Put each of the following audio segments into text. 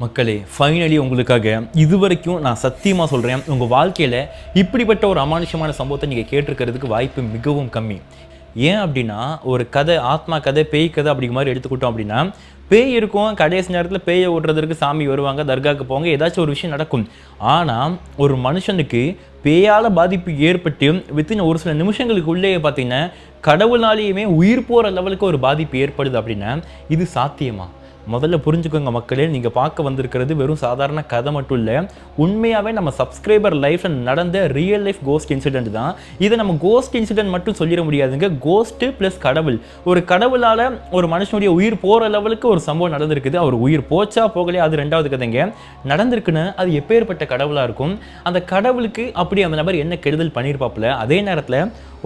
மக்களே, ஃபைனலி உங்களுக்காக இதுவரைக்கும் நான் சத்தியமாக சொல்கிறேன், உங்கள் வாழ்க்கையில் இப்படிப்பட்ட ஒரு அமானுஷமான சம்பவத்தை நீங்கள் கேட்டிருக்கிறதுக்கு வாய்ப்பு மிகவும் கம்மி. ஏன் அப்படின்னா, ஒரு கதை, ஆத்மா கதை, பேய் கதை அப்படிங்கிற மாதிரி எடுத்துக்கிட்டோம் அப்படின்னா, பேய் இருக்கும், கடைசி நேரத்தில் பேயை ஓட்டுறதுக்கு சாமி வருவாங்க, தர்காவுக்கு போவாங்க, ஏதாச்சும் ஒரு விஷயம் நடக்கும். ஆனால் ஒரு மனுஷனுக்கு பேயால் பாதிப்பு ஏற்பட்டு வித்தின் ஒரு சில நிமிஷங்களுக்கு உள்ளேயே பார்த்தீங்கன்னா கடவுளாலேயுமே உயிர் போகிற லெவலுக்கு ஒரு பாதிப்பு ஏற்படுது அப்படின்னா இது சாத்தியமா? முதல்ல புரிஞ்சுக்கோங்க மக்களே, நீங்கள் பார்க்க வந்திருக்கிறது வெறும் சாதாரண கதை மட்டும் இல்லை, உண்மையாகவே நம்ம சப்ஸ்கிரைபர் லைஃப்பில் நடந்த ரியல் லைஃப் கோஸ்ட் இன்சிடென்ட் தான். இதை நம்ம கோஸ்ட் இன்சிடென்ட் மட்டும் சொல்லிட முடியாதுங்க. கோஸ்ட்டு ப்ளஸ் கடவுள், ஒரு கடவுளால் ஒரு மனுஷனுடைய உயிர் போகிற லெவலுக்கு ஒரு சம்பவம் நடந்திருக்குது. அவர் உயிர் போச்சா போகலையா அது ரெண்டாவது கதைங்க. நடந்திருக்குன்னு அது எப்பேற்பட்ட கடவுளாக இருக்கும், அந்த கடவுளுக்கு அப்படி அந்த நபர் என்ன கெடுதல் பண்ணியிருப்பாப்புல. அதே நேரத்தில்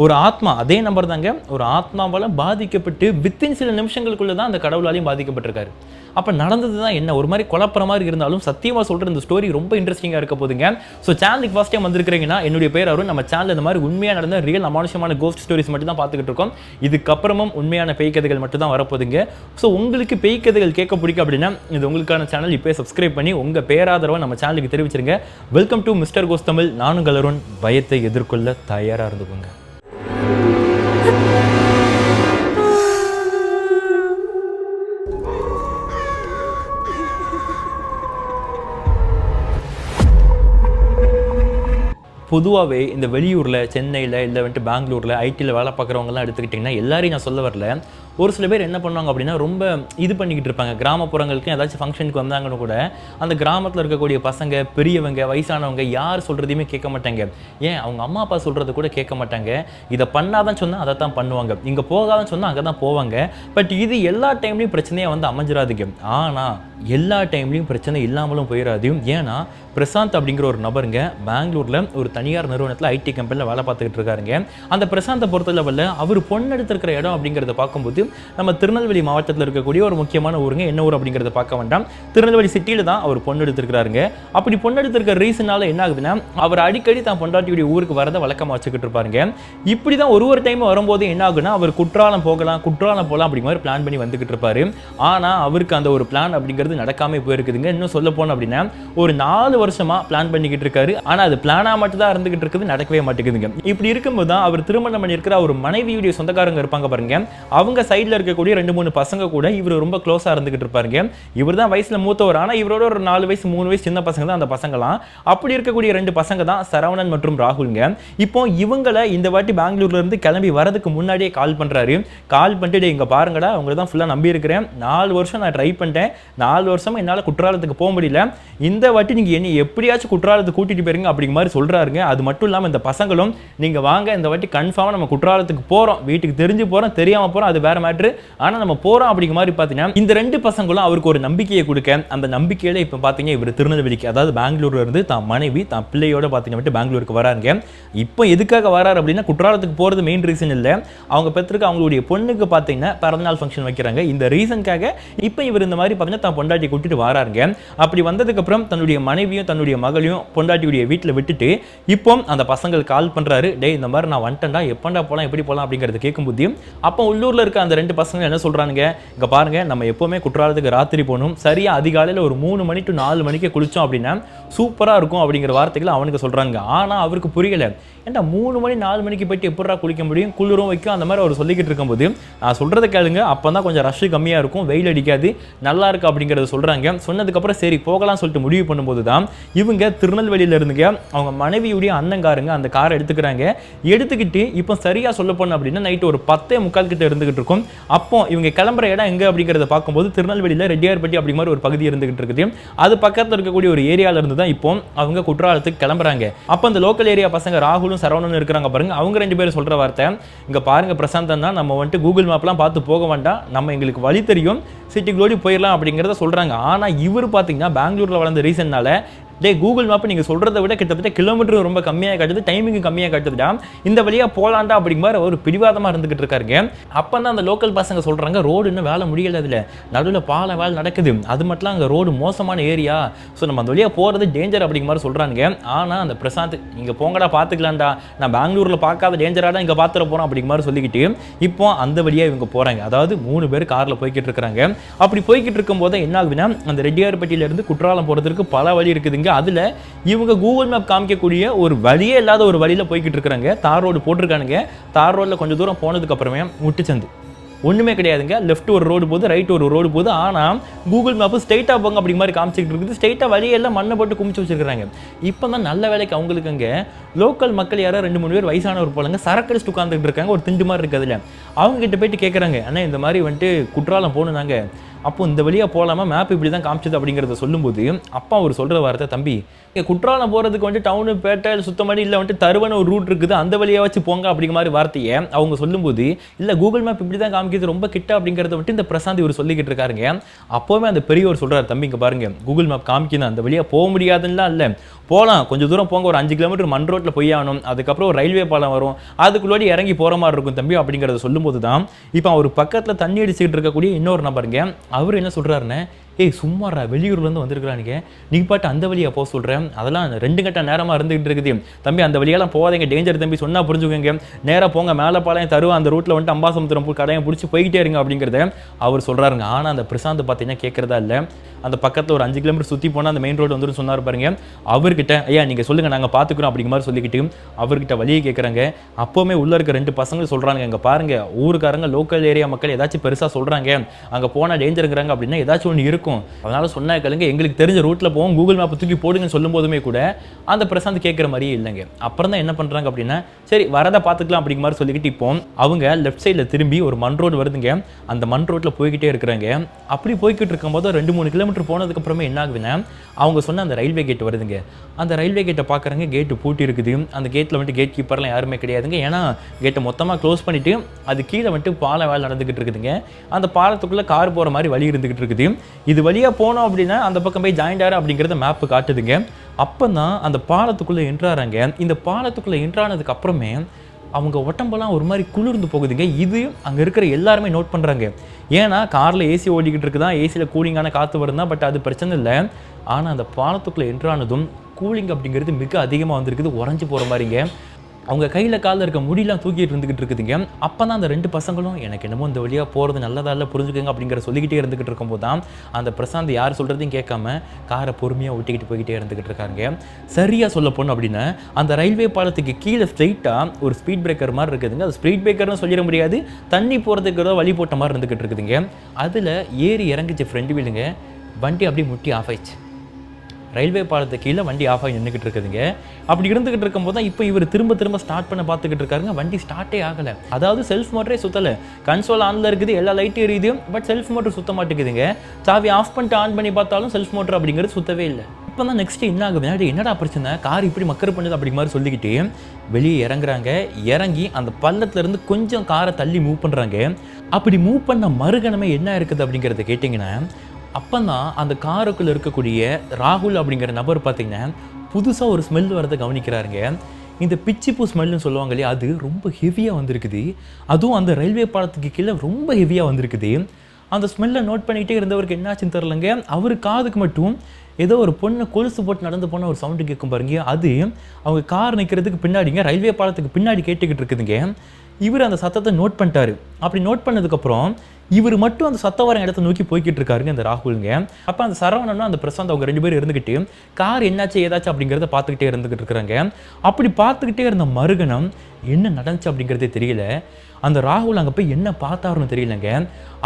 ஒரு ஆத்மா, அதே நம்பர் தாங்க, ஒரு ஆத்மாவால் பாதிக்கப்பட்டு வித்தின் சில நிமிஷங்களுக்குள்ளே தான் அந்த கடவுளாலையும் பாதிக்கப்பட்டிருக்காரு. அப்போ நடந்தது தான் என்ன, ஒரு மாதிரி குழப்பற மாதிரி இருந்தாலும் சத்தியமாக சொல்கிற இந்த ஸ்டோரி ரொம்ப இன்ட்ரெஸ்டிங்காக இருக்க போதுங்க. ஸோ சேனலுக்கு ஃபர்ஸ்ட் டைம் வந்திருக்கிறீங்கன்னா, என்னுடைய பேர் அருண். நம்ம சேனல் இந்த மாதிரி உண்மையாக நடந்த ரியல் அமானுஷமான கோஸ்ட் ஸ்டோரிஸ் மட்டும் தான் பார்த்துக்கிட்டு இருக்கோம். இதுக்கப்புறமும் உண்மையான பேய் கதைகள் மட்டும் தான் வரப்போதுங்க. ஸோ உங்களுக்கு பேய் கதைகள் கேட்க பிடிக்கும் அப்படின்னா இது உங்களுக்கான சேனல். இப்போ சப்ஸ்கிரைப் பண்ணி உங்கள் பேராதரவை நம்ம சேனலுக்கு தெரிவிச்சிருங்க. Welcome to Mister Ghost Tamil. நானும் அருண். பயத்தை எதிர்கொள்ள தயாராக இருந்துக்கோங்க. பொதுவாகவே இந்த வெளியூரில், சென்னையில் இல்லை வந்துட்டு பெங்களூரில் ஐடியில் வேலை பார்க்குறவங்கலாம் எடுத்துக்கிட்டிங்கன்னா எல்லாரையும் நான் சொல்ல வரல. ஒரு சில பேர் என்ன பண்ணுவாங்க அப்படின்னா ரொம்ப இது பண்ணிக்கிட்டு இருப்பாங்க. கிராமப்புறங்களுக்கு ஏதாச்சும் ஃபங்க்ஷனுக்கு வந்தாங்கன்னு கூட அந்த கிராமத்தில் இருக்கக்கூடிய பசங்க, பெரியவங்க, வயசானவங்க யார் சொல்கிறதையுமே கேட்க மாட்டாங்க. ஏன் அவங்க அம்மா அப்பா சொல்கிறத கூட கேட்க மாட்டாங்க. இதை பண்ணாதான் சொன்னால் அதை தான் பண்ணுவாங்க, இங்கே போகாதான் சொன்னால் அங்கே தான் போவாங்க. பட் இது எல்லா டைம்லையும் பிரச்சனையாக வந்து அமைஞ்சிடாதுங்க. ஆனால் எல்லா டைம்லையும் பிரச்சனை இல்லாமலும் போயிடாது. ஏன்னா பிரசாந்த் அப்படிங்கிற ஒரு நபருங்க பெங்களூரில் ஒரு தனியார் நிறுவனத்தில் ஐடி கம்பெனியில் வேலை பார்த்துக்கிட்டு இருக்காருங்க. அந்த பிரசாந்தை பொறுத்த லெவலில் அவர் பொண்ணு எடுத்திருக்கிற இடம் அப்படிங்கிறத பார்க்கும்போது நம்ம திருநெல்வேலி மாவட்டத்தில் இருக்கக்கூடிய ஒரு முக்கியமான ஊருங்க. என்ன ஊர் அப்படிங்கிறத பார்க்க வேண்டாம், திருநெல்வேலி சிட்டியில் தான் அவர் பொண்ணு எடுத்திருக்கிறாருங்க. அப்படி பொண்ணு எடுத்திருக்கிற ரீசனால என்ன ஆகுதுன்னா, அவர் அடிக்கடி தான் பொண்டாட்டியுடைய ஊருக்கு வரதை வழக்கமாக வச்சுக்கிட்டு இருப்பாருங்க. இப்படி தான் ஒரு டைம் வரும்போது என்ன ஆகுனா, அவர் குற்றாலம் போகலாம், குற்றாலம் போகலாம் அப்படி மாதிரி பிளான் பண்ணி வந்துகிட்டு இருப்பாரு. ஆனால் அவருக்கு அந்த ஒரு பிளான் அப்படிங்கிறது நடக்காம போயிருக்குதுங்க. இன்னும் சொல்ல போனோம் அப்படின்னா ஒரு 4 வருஷமா பிளான் பண்ணிக்கிட்டு இருக்காரு. ஆனால் அது பிளானா மட்டும் தான் இருந்துகிட்டு இருக்குது, நடக்கவே மாட்டேங்குதுங்க. இப்படி இருக்கும்போது தான் அவர் திருமணம் பண்ணியிருக்கிற ஒரு மனைவியுடைய சொந்தக்காரங்க இருப்பாங்க பாருங்க, அவங்க சைடில் இருக்கக்கூடிய 2-3 பசங்க கூட இவர் ரொம்ப க்ளோஸாக இருந்துகிட்டு இருப்பாருங்க. இவர் தான் வயசில் மூத்தவர், ஆனால் இவரோட ஒரு 4 வயசு 3 வயசு சின்ன பசங்க தான் அந்த பசங்களாம். அப்படி இருக்கக்கூடிய 2 பசங்க தான் சரவணன் மற்றும் ராகுல்ங்க. இப்போ இவங்களை இந்த வாட்டி பெங்களூர்ல இருந்து கிளம்பி வரதுக்கு முன்னாடியே கால் பண்றாரு. கால் பண்ணிட்டு, இங்க பாருங்கடா, உங்களை தான் ஃபுல்லாக நம்பி இருக்கிறேன், 4 வருஷம் நான் ட்ரை பண்ணிட்டேன், 4 வருஷமா என்னால் குற்றாலத்துக்கு போக முடியல, இந்த வாட்டி நீங்க என்ன எப்படியாச்சும் குற்றாலத்துக்கு கூட்டிட்டு போயிருங்க அப்படிங்கிற மாதிரி சொல்றாருங்க. அது மட்டும் இல்லாமல் இந்த பசங்களும் நீங்க வாங்க, இந்த வாட்டி கன்ஃபார்மாக நம்ம குற்றாலத்துக்கு போறோம், வீட்டுக்கு தெரிஞ்சு போறோம் தெரியாம போறோம் அது வேற மேட்ரு, ஆனால் நம்ம போறோம் அப்படிங்கிற மாதிரி பார்த்தீங்கன்னா இந்த 2 பசங்களும் அவருக்கு ஒரு நம்பிக்கையை கொடுக்க, அந்த நம்பிக்கையில இப்போ பார்த்தீங்கன்னா இவர் திருநெல்வேலிக்கு, அதாவது பெங்களூர்ல இருந்து தான் மனைவி தான் பிள்ளையோட பார்த்தீங்கன்னா பெங்களூருக்கு வராங்க. இப்போ எதுக்காக வராரு அப்படின்னா, குற்றாலத்துக்கு போறது மெயின் ரீசன் இல்லை, அவங்க பெற்றிருக்க அவங்களுடைய பொண்ணுக்கு பார்த்தீங்கன்னா பிறந்தநாள் ஃபங்க்ஷன் வைக்கிறாங்க. இந்த ரீசனுக்காக இப்போ இவர் இந்த மாதிரி பார்த்தீங்கன்னா தான் பொண்டாட்டி கூட்டிட்டு வராருங்க. அப்படி வந்ததுக்கு அப்புறம் தன்னுடைய மனைவியும் தன்னுடைய மகளையும் பொண்டாட்டியுடைய வீட்டில் விட்டுட்டு இப்போ அந்த பசங்கள் கால் பண்றாரு, டே இந்த மாதிரி நான் வந்துட்டேன்டா, எப்பண்டா போகலாம் எப்படி போகலாம் அப்படிங்கிறது கேட்கும்போது அப்போ உள்ளூர்ல இருக்க அந்த 2 பசங்க என்ன சொல்றாங்க, இங்க பாருங்க, நம்ம எப்பவுமே குற்றாலத்துக்கு ராத்திரி போகணும், சரியா அதிகாலையில் ஒரு 3 மணி to 4 மணிக்கு குளிச்சோம் அப்படின்னா சூப்பரா இருக்கும் அப்படிங்கிற வார்த்தைகளை அவனுக்கு சொல்றாங்க. ஆனா அவருக்கு புரியல, ஏன்டா 3 மணி 4 மணிக்கு போயிட்டு எப்படா குளிக்க முடியும், குளிரும் வைக்கும், அந்த மாதிரி அவர் சொல்லிக்கிட்டு இருக்கும்போது நான் சொல்றதை கேளுங்க, அப்பதான் கொஞ்சம் ரஷ் கம்மியா இருக்கும், வெயில் அடிக்காது, நல்லா இருக்கு அப்படிங்கறத சொல்றாங்க. சொன்னதுக்கப்புறம் சரி போகலாம் சொல்லிட்டு முடிவு பண்ணும்போது தான் இவங்க திருநெல்வேலியில இருந்துங்க அவங்க மனைவியுடைய அண்ணங்காரங்க அந்த காரை எடுத்துக்கிறாங்க. எடுத்துக்கிட்டு இப்போ சரியா சொல்ல போனோம் அப்படின்னா நைட்டு ஒரு 10:45 கிட்ட இருந்துகிட்டு இருக்கும். அப்போ இவங்க கிளம்புற இடம் எங்க அப்படிங்கிறத பார்க்கும்போது திருநெல்வேலியில ரெட்டியார்பட்டி அப்படி மாதிரி ஒரு பகுதி இருந்துகிட்டு இருக்குது. அது பக்கத்தில் இருக்கக்கூடிய ஒரு ஏரியால இருந்து தான் இப்போ அவங்க குற்றாலத்துக்கு கிளம்புறாங்க. அப்போ அந்த லோக்கல் ஏரியா பசங்க ராகுலும் சரவணனும் இருக்கிறாங்க பாருங்க, அவங்க 2 பேரும் சொல்ற வார்த்தை, இங்க பாருங்க பிரசாந்த் தான், நம்ம வந்துட்டு கூகுள் மேப்லாம் பார்த்து போக வேண்டாம், நம்ம எங்களுக்கு வழி தெரியும், சிட்டிக்குள்ளோடி போயிடலாம் அப்படிங்கிறத சொல்றாங்க. ஆனா இவர் பார்த்தீங்கன்னா பெங்களூர்ல வளர்ந்த ரீசன்னால டே கூகுள் மேப் நீங்கள் சொல்கிறத விட கிட்டத்தட்ட கிலோமீட்டர் ரொம்ப கம்மியாக காட்டுது, டைமிங் கம்மியாக காட்டுதுடா, இந்த வழியாக போகலாண்டா அப்படிங்கிற ஒரு பிடிவாதமாக இருந்துகிட்டு இருக்காருங்க. அப்போ தான் அந்த லோக்கல் பசங்க சொல்கிறாங்க, ரோடு இன்னும் வேலை முடியல, அதில் நடுவில் பால வேலை நடக்குது, அது மட்டும் அங்கே ரோடு மோசமான ஏரியா, ஸோ நம்ம அந்த வழியாக போகிறது டேஞ்சர் அப்படிங்கிற மாதிரி சொல்கிறாங்க. ஆனால் அந்த பிரசாந்த் இங்கே போங்கடா பார்த்துக்கலாம்டா, நான் பெங்களூரில் பார்க்காத டேஞ்சராடா இங்கே பார்த்துட போகிறோம் அப்படிங்கிற மாதிரி சொல்லிக்கிட்டு இப்போ அந்த வழியாக இவங்க போகிறாங்க. அதாவது 3 பேர் காரில் போய்கிட்டு இருக்கிறாங்க. அப்படி போய்கிட்டு இருக்கும்போது என்ன ஆகுதுன்னா, அந்த ரெட்டியார்பட்டியிலேருந்து குற்றாலம் போகிறதுக்கு பல வழி இருக்குதுங்க. அதில் இவங்க கூகுள் மேப் காமிக்கக்கூடிய ஒரு வழியே இல்லாத ஒரு வழியில் போய்கிட்டு இருக்கிறாங்க. தார் ரோடு போட்டிருக்கானுங்க. தார் ரோடில் கொஞ்சம் தூரம் போனதுக்கு அப்புறமே முட்டுச்சந்து ஒன்றுமே கிடையாதுங்க. லெஃப்ட் ஒரு ரோடு போகுது, ரைட் ஒரு ரோடு போகுது. ஆனால் கூகுள் மேப்பு ஸ்ட்ரைட்டாக போங்க அப்படி மாதிரி காமிச்சிக்கிட்டு இருக்குது. ஸ்ட்ரைட்டாக வழியெல்லாம் மண்ணை போட்டு குமிச்சு வச்சுருக்காங்க. இப்போ தான் நல்ல வேலைக்கு அவங்களுக்கு அங்கே லோக்கல் மக்கள் யாரோ 2-3 பேர் வயசானவர் போலங்க சரக்கடிச்சுட்டு உட்காந்துட்டு இருக்காங்க. ஒரு திண்டு மாதிரி இருக்குது. அதில் அவங்க கிட்ட போயிட்டு கேட்குறாங்க, அண்ணா இந்த மாதிரி வந்துட்டு குற்றாலம் போகணும் நாங்கள், அப்போ இந்த வழியாக போகலாமா, மேப் இப்படி தான் காமிச்சது அப்படிங்கிறத சொல்லும்போது அப்பா அவர் சொல்கிற வார்த்தை, தம்பி குற்றாலம் போகிறதுக்கு வந்துட்டு டவுனு பேட்டை சுத்தமாடி இல்லை வந்துட்டு தருவன ஒரு ரூட் இருக்குது, அந்த வழியாக வச்சு போங்க அப்படிங்கிற மாதிரி வார்த்தையை அவங்க சொல்லும்போது, இல்லை கூகுள் மேப் இப்படி தான் காமிக்கிறது ரொம்ப கிட்ட அப்படிங்கிறத விட்டு இந்த பிரசாந்த் இவர் சொல்லிக்கிட்டு இருக்காருங்க. அப்போவுமே அந்த பெரியவர் சொல்கிறார், தம்பி இங்கே பாருங்க கூகுள் மேப் காமிக்கணும், அந்த வழியாக போக முடியாதுன்னா இல்லை, போகலாம் கொஞ்சம் தூரம் போங்க, ஒரு 5 கிலோமீட்டர் மண் ரோட்டில் போய் ஆகணும், அதுக்கப்புறம் ஒரு ரயில்வே பாலம் வரும், அதுக்குள்ளோடி இறங்கி போகிற மாதிரி இருக்கும் தம்பி அப்படிங்கிறத சொல்லும்போது தான் இப்போ அவர் பக்கத்தில் தண்ணி அடிச்சுக்கிட்டு இருக்கக்கூடிய இன்னொரு நபருங்க அவர் என்ன சொல்கிறாருன்னு, ஏய் சும்மாரா வெளியூர்லேருந்து வந்திருக்கிறானுங்க, நீ பாட்டு அந்த வழியாக போக சொல்கிறேன், அதெல்லாம் 2 கட்ட நேரமாக இருந்துகிட்டு இருக்குது தம்பி, அந்த வழியெல்லாம் போகாதீங்க டேஞ்சர் தம்பி, சொன்னால் புரிஞ்சுக்கோங்க, நேராக போங்க மேலப்பாளையம் தருவா அந்த ரூட்டில் வந்துட்டு அம்பாசமுத்திரம் கடையை பிடிச்சி போய்கிட்டே இருங்க அப்படிங்கிறத அவர் சொல்கிறாருங்க. ஆனால் அந்த பிரசாந்த் பார்த்தீங்கன்னா கேட்குறதா இல்லை. அந்த பக்கத்தில் ஒரு 5 கிலோமீட்டர் சுற்றி போனால் அந்த மெயின் ரோடு வந்துட்டு சொன்னார் பாருங்க. அவர்கிட்ட ஐயா நீங்கள் சொல்லுங்கள் நாங்கள் பார்த்துக்குறோம் அப்படிங்கிற மாதிரி சொல்லிக்கிட்டு அவர்கிட்ட வழியை கேட்குறாங்க. அப்போவுமே உள்ளே இருக்க 2 பசங்களும் சொல்கிறாங்க, இங்கே பாருங்கள் ஊருக்காரங்க லோக்கல் ஏரியா மக்கள் ஏதாச்சும் பெருசாக சொல்கிறாங்க, அங்கே போனால் டேஞ்சருங்கிறாங்க அப்படின்னா ஏதாச்சும் ஒன்று இருக்கும், அதனால் சொன்னா கேளுங்க, எங்களுக்கு தெரிஞ்ச ரூட்டில் போவோம், கூகுள் மேப் தூக்கி போடுங்கன்னு சொல்லும் போதுமே கூட அந்த பிரசாந்த் கேட்குற மாதிரியே இல்லைங்க. அப்புறம் தான் என்ன பண்ணுறாங்க அப்படின்னா, சரி வரதை பார்த்துக்கலாம் அப்படிங்கிற மாதிரி சொல்லிக்கிட்டு இப்போ அவங்க லெஃப்ட் சைடில் திரும்பி ஒரு மண் ரோடு வருதுங்க. அந்த மண் ரோட்டில் போய்கிட்டே இருக்கிறாங்க. அப்படி போய்கிட்டு இருக்கும்போது 2-3 கிலோமீட்டர் போனதுக்கு அப்புறமே என்ன ஆகுதுன்னா, அவங்க சொன்ன அந்த ரயில்வே கேட் வருதுங்க. அந்த ரயில்வே கேட்டை பார்க்குறாங்க, கேட்டு பூட்டி இருக்குது. அந்த கேட்டில் வந்துட்டு கேட் கீப்பர்லாம் யாருமே கிடையாதுங்க. ஏன்னா கேட்டை மொத்தமாக க்ளோஸ் பண்ணிவிட்டு அது கீழே வந்துட்டு பால வேலை நடந்துக்கிட்டு இருக்குதுங்க. அந்த பாலத்துக்குள்ளே கார் போகிற மாதிரி வழி இருந்துக்கிட்டு இருக்குது. இது வழியாக போனோம் அப்படின்னா அந்த பக்கம் போய் ஜாயிண்ட் ஆகிற அப்படிங்கிறத மேப்பு காட்டுதுங்க. அப்போ தான் அந்த பாலத்துக்குள்ளே என்ட்ராறாங்க. இந்த பாலத்துக்குள்ளே என்ட்ரானதுக்கு அப்புறமே அவங்க உடம்பெல்லாம் ஒரு மாதிரி குளிர்ந்து போகுதுங்க. இது அங்கே இருக்கிற எல்லாருமே நோட் பண்ணுறாங்க. ஏன்னா காரில் ஏசி ஓடிக்கிட்டு இருக்குதான், ஏசியில் கூலிங்கான காற்று வருது தான், பட் அது பிரச்சனை இல்லை. ஆனால் அந்த பாலத்துக்குள்ளே என்ட்ரானதும் கூலிங் அப்படிங்கிறது மிக அதிகமாக வந்திருக்குது, உறைஞ்சி போகிற மாதிரிங்க. அவங்க கையில் காலில் இருக்க முடியெல்லாம் தூக்கிட்டு இருந்துகிட்டு இருக்குதுங்க. அப்போ தான் அந்த 2 பசங்களும் எனக்கு என்னமோ இந்த வழியாக போகிறது நல்லதா இல்லை புரிஞ்சுக்கோங்க அப்படிங்கிற சொல்லிக்கிட்டே இருந்துகிட்டு இருக்கும்போது தான் அந்த பிரசாந்த் யார் சொல்கிறதையும் கேட்காம காரை பொறுமையாக ஒட்டிக்கிட்டு போய்கிட்டே இருந்துகிட்டு இருக்காங்க. சரியாக சொல்ல போனோம் அப்படின்னா அந்த ரயில்வே பாலத்துக்கு கீழே ஸ்ட்ரைட்டாக ஒரு ஸ்பீட் பிரேக்கர் மாதிரி இருக்குதுங்க. அது ஸ்பீட் பிரேக்கர்னு சொல்லிட முடியாது, தண்ணி போகிறதுக்கு வழி போட்ட மாதிரி இருந்துகிட்டு இருக்குதுங்க. அதில் ஏறி இறங்கிச்சு ஃப்ரெண்டு வீலுங்க, வண்டி அப்படியே முட்டி ஆஃப் ஆயிடுச்சு. ரயில்வே பாலத்துக்கு கீழே வண்டி ஆஃப் ஆகி நின்றுக்கிட்டு இருக்குதுங்க. அப்படி இருந்துகிட்டு இருக்கும்போது தான் இப்போ இவர் திரும்ப ஸ்டார்ட் பண்ண பார்த்துக்கிட்டு இருக்காருங்க. வண்டி ஸ்டார்ட்டே ஆகலை. அதாவது செல்ஃப் மோட்டரே சுற்றலை. கன்சோல் ஆனில் இருக்குது, எல்லா லைட்டும் எரியுது, பட் செல்ஃப் மோட்டர் சுத்த மாட்டேங்குதுங்க. சாவி ஆஃப் பண்ணிட்டு ஆன் பண்ணி பார்த்தாலும் செல்ஃப் மோட்டர் அப்படிங்கிறது சுத்தவே இல்லை. இப்போ தான் நெக்ஸ்ட் என்ன ஆகுது, என்னடா பிரச்சனை, கார் இப்படி மக்கர் பண்ணுது அப்படி மாதிரி சொல்லிக்கிட்டு வெளியே இறங்குறாங்க. இறங்கி அந்த பள்ளத்துலேருந்து கொஞ்சம் காரை தள்ளி மூவ் பண்ணுறாங்க. அப்படி மூவ் பண்ண மறுகணமே என்ன இருக்குது அப்படிங்கிறத கேட்டிங்கன்னா, அப்போ தான் அந்த காருக்குள்ளே இருக்கக்கூடிய ராகுல் அப்படிங்கிற நபர் பார்த்திங்கன்னா புதுசாக ஒரு ஸ்மெல் வரதை கவனிக்கிறாருங்க. இந்த பிச்சிப்பூ ஸ்மெல்னு சொல்லுவாங்க இல்லையா, அது ரொம்ப ஹெவியாக வந்திருக்குது. அதுவும் அந்த ரயில்வே பாலத்துக்கு கீழே ரொம்ப ஹெவியாக வந்திருக்குது. அந்த ஸ்மெல்லை நோட் பண்ணிக்கிட்டே இருந்தவருக்கு என்னாச்சுன்னு தெரிலங்க, அவர் காதுக்கு மட்டும் ஏதோ ஒரு பொண்ணு கொலுசு போட்டு நடந்து போன ஒரு சவுண்டு கேட்கும் பாருங்க. அது அவங்க கார் நிற்கிறதுக்கு பின்னாடிங்க ரயில்வே பாலத்துக்கு பின்னாடி கேட்டுக்கிட்டு இருக்குதுங்க. இவர் அந்த சத்தத்தை நோட் பண்ணிட்டாரு. அப்படி நோட் பண்ணதுக்கப்புறம் இவர் மட்டும் அந்த சத்தம் வர இடத்த நோக்கி போய்கிட்டு இருக்காருங்க அந்த ராகுலுங்க. அப்போ அந்த சரவணனும் அந்த பிரசாந்த் அவங்க 2 பேரும் இருந்துக்கிட்டு கார் என்னாச்சு ஏதாச்சும் அப்படிங்கிறத பார்த்துக்கிட்டே இருந்துக்கிட்டு இருக்கிறாங்க. அப்படி பார்த்துக்கிட்டே இருந்த மறுகணம் என்ன நடந்துச்சு அப்படிங்கிறதே தெரியல. அந்த ராகுல் அங்கே போய் என்ன பார்த்தாருன்னு தெரியலங்க.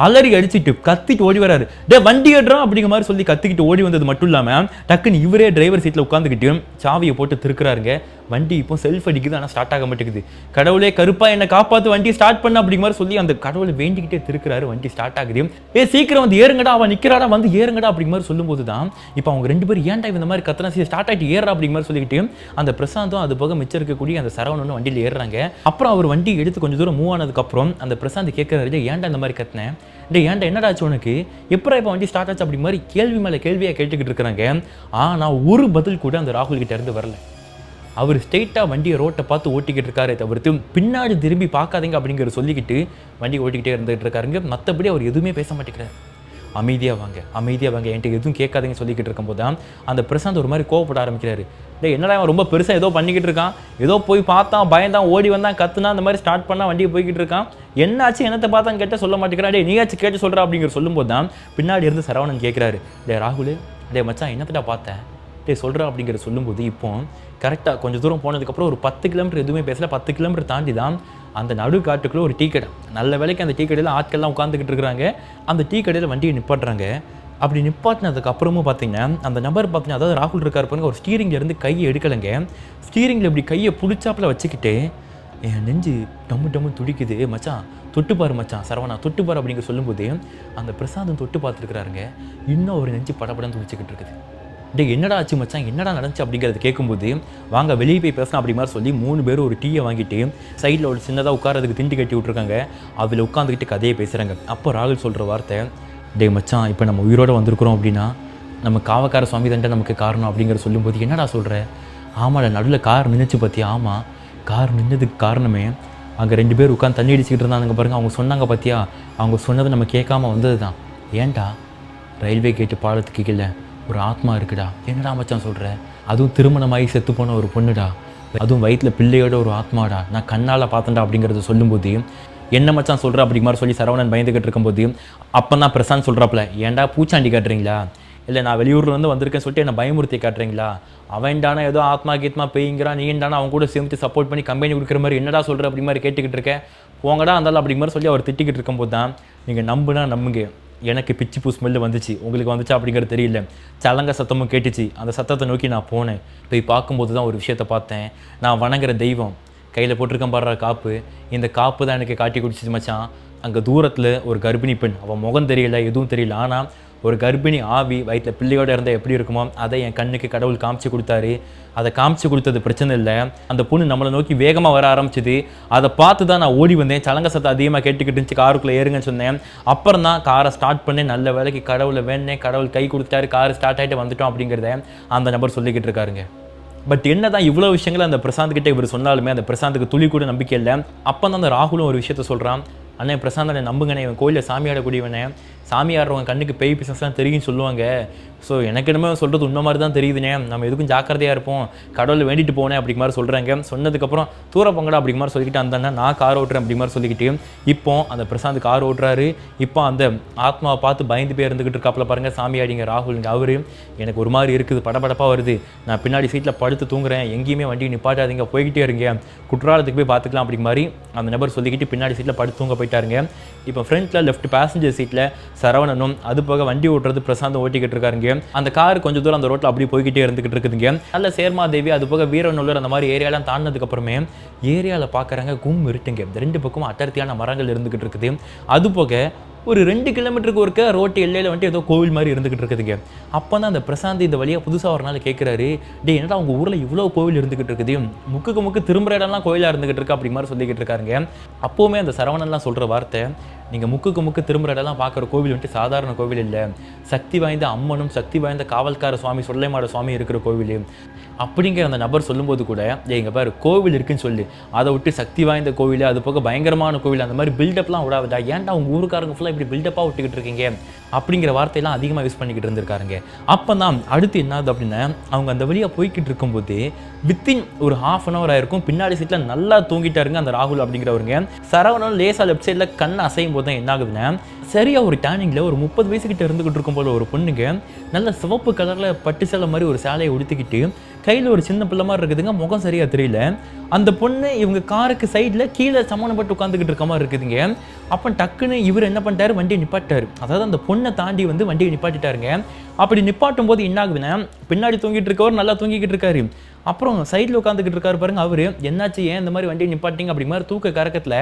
அலறி அடிச்சுட்டு கத்திட்டு ஓடி வராரு. டே வண்டி ஏடுறான் அப்படிங்கிற மாதிரி சொல்லி கத்திக்கிட்டு ஓடி வந்தது மட்டும் இல்லாமல் டக்குன்னு இவரே டிரைவர் சீட்டில் உட்காந்துக்கிட்டு சாவியை போட்டு திருக்குறாருங்க. வண்டி இப்போ செல்ஃப் அடிக்குது, ஆனால் ஸ்டார்ட் ஆக மாட்டேங்குது. கடவுளே கருப்பா என்னை காப்பாற்று, வண்டி ஸ்டார்ட் பண்ண அப்படிங்கிற மாதிரி சொல்லி அந்த கடவுளை வேண்டிக்கிட்டே திருக்கிறாரு. வண்டி ஸ்டார்ட் ஆகுது. சீக்கிரம் வந்து ஏறுங்கடா, அவன் நிற்கிறாடா, வந்து ஏறுங்கடா அப்படிங்கிற மாதிரி சொல்லும்போது தான் இப்போ அவங்க 2 பேரும் ஏன்டா இந்த மாதிரி கத்தனா ஸ்டார்ட் ஆகிட்டு ஏறா அப்படிங்கிற மாதிரி சொல்லிக்கிட்டு அந்த பிரசாந்தும் அது போக மிச்சம் இருக்கக்கூடிய அந்த சரவணனும் வண்டியில் ஏறுறாங்க. அப்புறம் அவர் வண்டி எடுத்து கொஞ்சம் தூரம் மூவ் ஆனதுக்கப்புறம் அந்த பிரசாந்த் கேட்குறாரு, ஏன்டா இந்த மாதிரி கத்தினேன், ஏன்டா என்னடாச்சு உனக்கு, எப்போ இப்போ வண்டி ஸ்டார்ட் ஆச்சு அப்படி மாதிரி கேள்வி மேலே கேள்வியாக கேட்டுக்கிட்டு இருக்கிறாங்க. ஆனால் ஒரு பதில் கூட அந்த ராகுல் கிட்ட இருந்து வரல. அவர் ஸ்ட்ரெயிட்டாக வண்டியை ரோட்டை பார்த்து ஓட்டிக்கிட்டு இருக்காரு தவிர்த்து பின்னாடி திரும்பி பார்க்காதீங்க அப்படிங்கிற சொல்லிக்கிட்டு வண்டி ஓட்டிக்கிட்டே இருந்துகிட்டு இருக்காருங்க. மற்றபடி அவர் எதுவுமே பேச மாட்டேங்கிறார். அமைதியாக வாங்க என்கிட்ட எதுவும் கேட்காதீங்க சொல்லிக்கிட்டு இருக்கும்போது தான் அந்த பிரசாந்த் ஒரு மாதிரி கோவப்பட ஆரம்பிக்கிறாரு. என்னடா அவன் ரொம்ப பெருசாக ஏதோ பண்ணிக்கிட்டு இருக்கான், ஏதோ போய் பார்த்தான், பயந்தான், ஓடி வந்தான், கத்துனா, அந்த மாதிரி ஸ்டார்ட் பண்ணால் வண்டியை போய்கிட்டு இருக்கான், என்னாச்சு என்னத்தை பார்த்தான்னு கேட்டால் சொல்ல மாட்டேங்கிறான், நீயாச்சும் கேட்டு சொல்கிறா அப்படிங்கிற சொல்லும்போது தான் பின்னாடி இருந்து சரவணன் கேட்குறாரு, ராகுல் மச்சான் என்னத்தடா பார்த்தேன் சொல்கிறா அப்படிங்கிற சொல்லும்போது இப்போ கரெக்டாக கொஞ்சம் தூரம் போனதுக்கப்புறம் ஒரு 10 கிலோமீட்டர் எதுவுமே பேசல. 10 கிலோமீட்டர் தாண்டி தான் அந்த நடு காட்டுக்குள்ளே ஒரு டீ கடை. நல்ல வேலைக்கு அந்த டீ கடையில் ஆட்கள்லாம் உட்காந்துக்கிட்டு இருக்கிறாங்க. அந்த டீ கடையில் வண்டியை நிப்பாட்டுறாங்க. அப்படி நிப்பாட்டினதுக்கு அப்புறமும் பார்த்தீங்கன்னா அந்த நபர் பார்த்தீங்கன்னா, அதாவது ராகுல் இருக்கார் பாருங்க, ஒரு ஸ்டீரிங்லேருந்து கையை எடுக்கலைங்க. ஸ்டீரிங்கில் இப்படி கையை புடிச்சாப்பில் வச்சுக்கிட்டு என் நெஞ்சு டம்மு துடிக்குது மச்சான், தொட்டுப்பாரு மச்சான், சரவணா தொட்டுப்பாரு அப்படிங்கிற சொல்லும்போது அந்த பிரசாந்தம் தொட்டு பார்த்துருக்குறாருங்க. இன்னும் ஒரு நெஞ்சு படப்படன்னு துடிச்சிக்கிட்டு இருக்குது. என்னடா ஆச்சு மச்சான், என்னடா நடந்துச்சு அப்படிங்கிறது கேட்கும்போது வாங்க வெளியே போய் பேசலாம் அப்படி மாதிரி சொல்லி 3 பேரும் ஒரு டீயை வாங்கிட்டு சைடில் ஒரு சின்னதாக உட்காரதுக்கு திண்டி கட்டி விட்ருக்காங்க. அதில் உட்காந்துக்கிட்டு கதையை பேசுகிறாங்க. அப்போ ராகுல் சொல்கிற வார்த்தை, மச்சான் இப்போ நம்ம உயிரோடு வந்திருக்கிறோம் அப்படின்னா நம்ம காவக்கார சுவாமி தான்டா நமக்கு காரணம் அப்படிங்கிற சொல்லும்போது, என்னடா சொல்கிற, ஆமாடா நடுவில் கார் நின்றுச்சு பார்த்தியா, ஆமாம் கார் நின்றதுக்கு காரணமே அங்கே 2 பேர் உட்காந்து தண்ணி அடிச்சுக்கிட்டு இருந்தாங்க பாருங்கள், அவங்க சொன்னாங்க பார்த்தியா, அவங்க சொன்னதை நம்ம கேட்காம வந்தது தான். ஏன்டா ரயில்வே கேட்டு பாலத்துக்கு கீழே ஒரு ஆத்மா இருக்குடா. என்னடா மச்சான் சொல்கிற, அதுவும் திருமணமாகி செத்து போன ஒரு பொண்ணுடா, அதுவும் வயிற்றில் பிள்ளையோட ஒரு ஆத்மாடா, நான் கண்ணால் பார்த்தேன்டா அப்படிங்கிறத சொல்லும்போது, என்ன மச்சான் சொல்கிற அப்படிங்க மாதிரி சொல்லி சரவணன் பயந்துக்கிட்டு இருக்கும்போது அப்போ தான் பிரசாந்த் சொல்கிறாப்புல, ஏன்டா பூச்சாண்டி காட்டுறீங்களா, இல்லை நான் வெளியூர்லேருந்து வந்திருக்கேன்னு சொல்லிட்டு என்னை பயமுறுத்தி காட்டுறீங்களா, அவன்டானா ஏதோ ஆத்மா கீத்மா பேய்ங்கிறான், நீண்டானா அவங்க கூட சேர்ந்து சப்போர்ட் பண்ணி கம்பெனி கொடுக்குற மாதிரி என்னடா சொல்கிற அப்படி மாதிரி கேட்டுக்கிட்டு இருக்கேன், போங்கடா அந்தாலும் அப்படிங்க மாதிரி சொல்லி அவர் திட்டிக்கிட்டு இருக்கும்போது தான், நீங்கள் நம்புனா நம்புங்க, எனக்கு பிச்சு பூ ஸ்மெல்லு வந்துச்சு, உங்களுக்கு வந்துச்சா அப்படிங்கிறது தெரியல, சலங்க சத்தமும் கேட்டுச்சு, அந்த சத்தத்தை நோக்கி நான் போனேன். போய் பார்க்கும்போது தான் ஒரு விஷயத்தை பார்த்தேன், நான் வணங்குற தெய்வம் கையில் போட்டிருக்கேன் பாடுற காப்பு, இந்த காப்பு தான் எனக்கு காட்டி குடிச்சிச்சு மச்சான். அங்கே தூரத்தில் ஒரு கர்ப்பிணி பெண், அவன் முகம் தெரியல எதுவும் தெரியல, ஆனால் ஒரு கர்ப்பிணி ஆவி வயிற்றில் பிள்ளையோடு இருந்தால் எப்படி இருக்குமோ அதை என் கண்ணுக்கு கடவுள் காமிச்சு கொடுத்தாரு. அதை காமிச்சு கொடுத்தது பிரச்சனை இல்லை, அந்த பொண்ணு நம்மளை நோக்கி வேகமாக வர ஆரம்பிச்சிது, அதை பார்த்து தான் நான் ஓடி வந்தேன், சலங்க சத்தம் அதிகமாக கேட்டுக்கிட்டு இருந்துச்சு, காருக்குள்ளே ஏறுங்கன்னு சொன்னேன். அப்புறம் தான் காரை ஸ்டார்ட் பண்ணி நல்ல வேலைக்கு கடவுளை வேணேன், கடவுள் கை கொடுத்தாரு, கார் ஸ்டார்ட் ஆகிட்டு வந்துட்டோம் அப்படிங்கிறத அந்த நபர் சொல்லிக்கிட்டு இருக்காருங்க. பட் என்ன தான் இவ்வளோ விஷயங்கள் அந்த பிரசாந்த் கிட்டே இவர் சொன்னாலுமே அந்த பிரசாந்துக்கு துளி கூட நம்பிக்கை இல்லை. அப்போ தான் அந்த ராகுலும் ஒரு விஷயத்த சொல்கிறான், அண்ணே பிரசாந்தனை நம்புங்கண்ணே, இவன் கோயிலில் சாமி ஆடக்கூடியவனே, சாமி ஆடுறவங்க கண்ணுக்கு பேய் பிசாஸ்லாம் தெரியும்னு சொல்லுவாங்க, ஸோ எனக்கு என்னமோ சொல்கிறது உண்மை மாதிரி தான் தெரியுதுனே, நம்ம எதுக்கும் ஜாக்கிரதையாக இருப்போம், கடவுளை வேண்டிட்டு போனேன் அப்படிங்க மாதிரி சொல்கிறாங்க. சொன்னதுக்கப்புறம் தூர பொங்கடா அப்படிங்க மாதிரி சொல்லிக்கிட்டு அந்த நான் கார் ஓட்டுறேன் அப்படிங்க மாதிரி சொல்லிக்கிட்டு இப்போ அந்த பிரசாந்த் கார் ஓட்டுறாரு. இப்போ அந்த ஆத்மாவை பார்த்து பயந்து போய் இருந்துக்கிட்டு இருக்காப்புல பாருங்கள் சாமி ஆடிங்க ராகுல்ங்க. அவர் எனக்கு ஒரு மாதிரி இருக்குது, படபடப்பாக வருது, நான் பின்னாடி சீட்டில் படுத்து தூங்குறேன், எங்கேயுமே வண்டி நிப்பாட்டாதீங்க, போய்கிட்டே இருங்க, குற்றாலத்துக்கு போய் பார்த்துக்கலாம் அப்படிங்க மாதிரி அந்த நபர் சொல்லிக்கிட்டு பின்னாடி சீட்டில் படுத்து தூங்க போயிட்டாருங்க. இப்போ ஃப்ரண்ட்டில் லெஃப்ட் பேசஞ்சர் சீட்டில் சரவணனும் அது போக வண்டி ஓட்டுறது பிரசாந்த் ஓட்டிக்கிட்டு இருக்காருங்க. அந்த கார் கொஞ்சம் தூரம் அந்த ரோட்டில் அப்படி போய்கிட்டே இருந்துகிட்டு இருக்குதுங்க. நல்ல சேர்மாதேவி அது போக வீரநல்லூர் அந்த மாதிரி ஏரியாலாம் தாண்டினதுக்கு அப்புறமே ஏரியாவில் பார்க்குறாங்க கும் இருட்டுங்க, 2 பக்கமும் அடர்த்தியான மரங்கள் இருந்துகிட்டு இருக்குது. அது போக ஒரு 2 கிலோமீட்டருக்கு ஒருக்க ரோட்டு எல்லையில் வந்துட்டு ஏதோ கோவில் மாதிரி இருந்துகிட்டு இருக்குதுங்க. அப்போ தான் அந்த பிரசாந்த் இந்த வழியாக புதுசாக ஒரு நாள் கேட்குறாரு, என்னடா உங்கள் ஊரில் இவ்வளோ கோவில் இருந்துகிட்டு இருக்குது, முக்கு திரும்புற இடம்லாம் கோயிலாக இருந்துகிட்டு இருக்கு அப்படி மாதிரி சொல்லிக்கிட்டு இருக்காருங்க. அப்போவுமே அந்த சரவணன்லாம் சொல்கிற வார்த்தை, நீங்கள் முக்கு திரும்புற இடம்லாம் பார்க்குற கோவில் வந்துட்டு சாதாரண கோவில் இல்லை, சக்தி வாய்ந்த அம்மனும் சக்தி வாய்ந்த காவல்கார சுவாமி சொல்லைமாட சுவாமி இருக்கிற கோவில் அப்படிங்கிற அந்த நபர் சொல்லும்போது கூட, எங்க பாரு கோவில் இருக்குன்னு சொல்லி அதை விட்டு சக்தி வாய்ந்த கோவில் அது போக பயங்கரமான கோவில் அந்த மாதிரி பில்டப்லாம் விடாதா, ஏன்டா உங்கள் ஊருக்காரங்க ஃபுல்லாக இப்படி பில்டப்பாக விட்டுக்கிட்டு இருக்கீங்க அப்படிங்கிற வார்த்தையெல்லாம் அதிகமாக யூஸ் பண்ணிக்கிட்டு இருந்திருக்காருங்க. அப்போ தான் அடுத்து என்னது அப்படின்னா, அவங்க அந்த வழியாக போய்கிட்டு இருக்கும்போது வித்தின் ஒரு ½ அன் ஹவர் ஆயிருக்கும், பின்னாடி சீட்டில் நல்லா தூங்கிட்டாருங்க அந்த ராகுல் அப்படிங்கிறவருங்க. சரவணன் லேசாக லெஃப்ட் சைடில் கண் அசையும் போது தான் என்ன ஆகுதுன்னா, சரியாக ஒரு டேனிங்கில் ஒரு 30 வயசுக்கிட்ட இருந்துக்கிட்டு இருக்கும் போல ஒரு பொண்ணுங்க நல்ல சிவப்பு கலரில் பட்டு சேலை மாதிரி ஒரு சேலையை உடுத்திக்கிட்டு கையில் ஒரு சின்ன பிள்ளை மாதிரி இருக்குதுங்க, முகம் சரியாக தெரியல. அந்த பொண்ணு இவங்க காருக்கு சைடில் கீழே சமானப்பட்டு உட்காந்துக்கிட்டு இருக்க மாதிரி இருக்குதுங்க. அப்போ டக்குன்னு இவர் என்ன பண்ணிட்டாரு, வண்டியை நிப்பாட்டாரு. அதாவது அந்த பொண்ணை தாண்டி வந்து வண்டியை நிப்பாட்டிட்டாருங்க. அப்படி நிப்பாட்டும் போது என்ன ஆகுதுன்னா, பின்னாடி தூங்கிட்டு இருக்கவர் நல்லா தூங்கிக்கிட்டு இருக்காரு. அப்புறம் சைடில் உட்காந்துக்கிட்டு இருக்காரு பாருங்க, அவர் என்னாச்சு, ஏன் இந்த மாதிரி வண்டியை நிப்பாட்டிங்க அப்படி மாதிரி தூக்க கறக்கத்தில்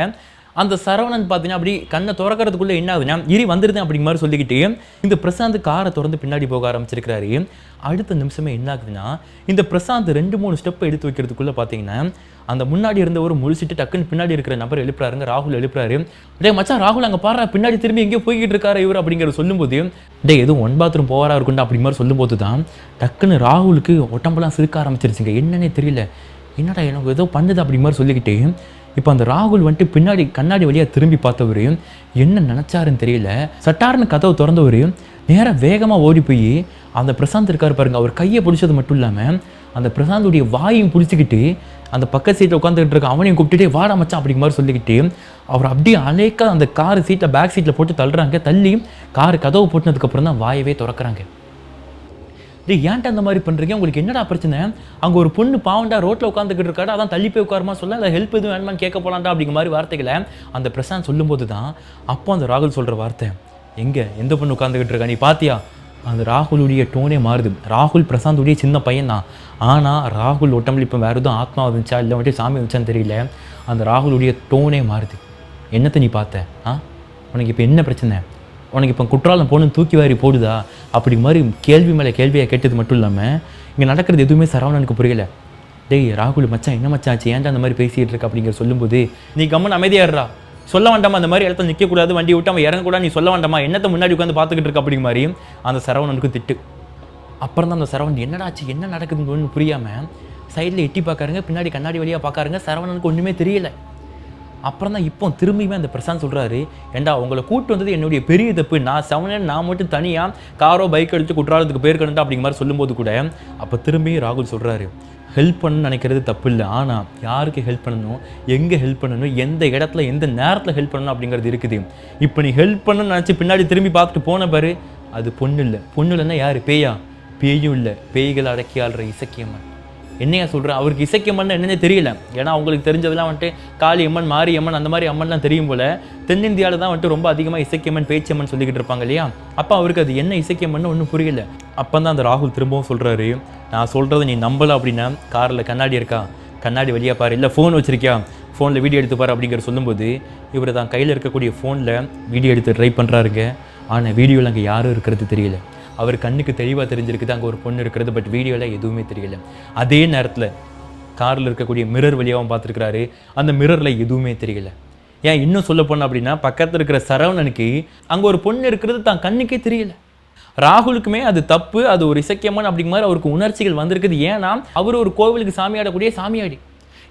அந்த சரவணன் பார்த்தீங்கன்னா அப்படி கண்ணை திறக்கிறதுக்குள்ளே என்ன ஆகுதுன்னா, இரி வந்துருது அப்படிங்க மாதிரி சொல்லிக்கிட்டு இந்த பிரசாந்த் காரை திறந்து பின்னாடி போக ஆரம்பிச்சிருக்கிறாரு. அடுத்த நிமிஷமே என்ன ஆகுதுன்னா, இந்த பிரசாந்த் 2-3 ஸ்டெப் எடுத்து வைக்கிறதுக்குள்ளே பார்த்தீங்கன்னா அந்த முன்னாடி இருந்தவர் முழிச்சிட்டு டக்குன்னு பின்னாடி இருக்கிற நபர் எழுப்புறாருங்க, ராகுல் எழுப்புறாரு. டே மச்சான் ராகுல் அங்கே பாரு, பின்னாடி திரும்பி எங்கேயோ போய்கிட்டு இருக்காரு இவர் அப்படிங்கிற சொல்லும்போது, டே எதுவும் 1 பாத்ரூம் போவாரா இருக்குண்டா அப்படி மாதிரி சொல்லும்போது தான் டக்குன்னு ராகுலுக்கு உடம்பெல்லாம் சிரிக்க ஆரம்பிச்சிருச்சுங்க. என்னன்னே தெரியல, என்னடா எனக்கு ஏதோ பண்ணுது அப்படி மாதிரி சொல்லிக்கிட்டு இப்போ அந்த ராகுல் வந்துட்டு பின்னாடி கண்ணாடி வழியாக திரும்பி பார்த்தவர் என்ன நினச்சாருன்னு தெரியல, சட்டார்னு கதவை திறந்தவர் நேராக வேகமாக ஓடி போய் அந்த பிரசாந்த் இருக்கார் பாருங்க, அவர் கையை பிடிச்சது மட்டும் இல்லாமல் அந்த பிரசாந்துடைய வாயையும் பிடிச்சிக்கிட்டு அந்த பக்க சீட்டில் உட்காந்துக்கிட்டு இருக்க அவனையும் கூப்பிட்டுட்டே வாடா மச்சான் அப்படிங்க மாதிரி சொல்லிக்கிட்டு அவர் அப்படியே அலேக்கா அந்த கார் சீட்டில் பேக் சீட்டில் போட்டு தள்ளுறாங்க. தள்ளி கார் கதவு போட்டினதுக்கப்புறம் தான் வாயவே திறக்கிறாங்க. டே ஏன்ட்ட அந்த மாதிரி பண்ணுறீங்க, உங்களுக்கு என்னடா பிரச்சனை, அங்கே ஒரு பொண்ணு பாவண்டா ரோட்டில் உட்காந்துக்கிட்டு இருக்காடா, அதான் தள்ளி போய் உட்காரமா சொல்ல, இல்லை ஹெல்ப் எதுவும் வேணுமான்னு கேட்க போகலாண்டா அப்படிங்கிற மாதிரி வார்த்தைகளை அந்த பிரசாந்த் சொல்லும்போது தான் அப்போ அந்த ராகுல் சொல்கிற வார்த்தை, எங்கே எந்த பொண்ணு உட்காந்துக்கிட்டு இருக்கா நீ பாத்தியா. அந்த ராகுலுடைய டோனே மாறுது. ராகுல் பிரசாந்துடைய சின்ன பையன் தான், ஆனால் ராகுல் ஒட்டம்பளி இப்போ வேறு எதுவும் ஆத்மா வந்துச்சா இல்லை வந்துட்டு சாமி வந்துச்சான்னு தெரியல, அந்த ராகுலுடைய டோனே மாறுது. என்னத்தை நீ பார்த்த, உனக்கு இப்போ என்ன பிரச்சனை, உனக்கு இப்போ குற்றாலம் போகணும் தூக்கி வாரி போடுதா அப்படி மாதிரி கேள்வி மேலே கேள்வியாக கேட்டது மட்டும் இல்லாமல் இங்கே நடக்கிறது எதுவுமே சரவணனுக்கு புரியலை. டேய் ராகுல் மச்சான் என்ன மச்சான் ஆச்சு, ஏன்டா அந்த மாதிரி பேசிகிட்டு இருக்க அப்படிங்கிற சொல்லும்போது, நீ கம்மன் அமைதியாடுறா, சொல்ல வேண்டாமா அந்த மாதிரி இடத்துல நிற்கக்கூடாது, வண்டி விட்டு அவன் இறங்கக்கூடாது, நீ சொல்ல வேண்டாமா, என்னத்தை முன்னாடி உட்காந்து பார்த்துக்கிட்டு இருக்க அப்படிங்கிற மாதிரி அந்த சரவணனுக்கு திட்டு. அப்புறம் தான் அந்த சரவணன் என்னடாச்சு என்ன நடக்குதுன்னு புரியாமல் சைடில் எட்டி பார்க்காருங்க, பின்னாடி கண்ணாடி வழியாக பார்க்காருங்க, சரவணனுக்கு ஒன்றுமே தெரியலை. அப்புறம் தான் இப்போ திரும்பியுமே அந்த பிரசாந்த் சொல்கிறாரு, ஏண்டா உங்களை கூப்பிட்டு வந்தது என்னுடைய பெரிய தப்பு, நான் சவனன் நான் மட்டும் தனியாக காரோ பைக் எடுத்து குற்றாலத்துக்கு போயிருக்கணும்டா அப்படிங்கிற மாதிரி சொல்லும்போது கூட அப்போ திரும்பி ராகுல் சொல்கிறாரு, ஹெல்ப் பண்ணணும்னு நினைக்கிறது தப்பு இல்லை, ஆனால் யாருக்கு ஹெல்ப் பண்ணணும், எங்கே ஹெல்ப் பண்ணணும், எந்த இடத்துல எந்த நேரத்தில் ஹெல்ப் பண்ணணும் அப்படிங்கிறது இருக்குது. இப்போ நீ ஹெல்ப் பண்ணணும்னு நினச்சி பின்னாடி திரும்பி பார்த்துட்டு போன பாரு, அது பொண்ணு இல்லை. பொண்ணு இல்லைன்னா யார், பேயா, பேயும் இல்லை, பேய்கள் அடக்கி ஆள்ற இசக்கியம்மன். என்னையா சொல்கிறேன், அவருக்கு இசக்கியம்மன் என்னன்னே தெரியல. ஏன்னா அவங்களுக்கு தெரிஞ்சதெல்லாம் வந்துட்டு காளியம்மன் மாரியம்மன் அந்த மாதிரி அம்மன்லாம் தெரியும் போல், தென்னிந்தியாவில் தான் வந்துட்டு ரொம்ப அதிகமாக இசக்கியம்மன் பேச்சியம்மன் சொல்லிக்கிட்டு இருப்பாங்க இல்லையா. அப்போ அவருக்கு அது என்ன இசக்கியம்மன் ஒன்றும் புரியல. அப்போ தான் அந்த ராகுல் திரும்பவும் சொல்கிறாரு, நான் சொல்கிறத நீ நம்பலை அப்படின்னா காரில் கண்ணாடி இருக்கா, கண்ணாடி வழியாக பாரு, இல்லை ஃபோன் வச்சுருக்கியா, ஃபோனில் வீடியோ எடுத்து பாரு அப்படிங்கிற சொல்லும்போது இவர் தான் கையில் இருக்கக்கூடிய ஃபோனில் வீடியோ எடுத்து ட்ரை பண்ணுறாருங்க. ஆனால் வீடியோவில் அங்கே யாரும் இருக்கிறது தெரியல. அவர் கண்ணுக்கு தெளிவாக தெரிஞ்சிருக்குது அங்கே ஒரு பொண்ணு இருக்கிறது, பட் வீடியோவில் எதுவுமே தெரியல. அதே நேரத்தில் காரில் இருக்கக்கூடிய மிரர் வழியாகவும் பார்த்துருக்கிறாரு, அந்த மிரரில் எதுவுமே தெரியல. ஏன் இன்னும் சொல்ல போனோம் அப்படின்னா, பக்கத்தில் இருக்கிற சரவணனுக்கு அங்கே ஒரு பொண்ணு இருக்கிறது தான் கண்ணுக்கே தெரியல. ராகுலுக்குமே அது தப்பு, அது ஒரு இசக்கியம்மன் அப்படிங்கிற மாதிரி அவருக்கு உணர்ச்சிகள் வந்திருக்குது. ஏன்னா அவர் ஒரு கோவிலுக்கு சாமியாடக்கூடிய சாமியாடி,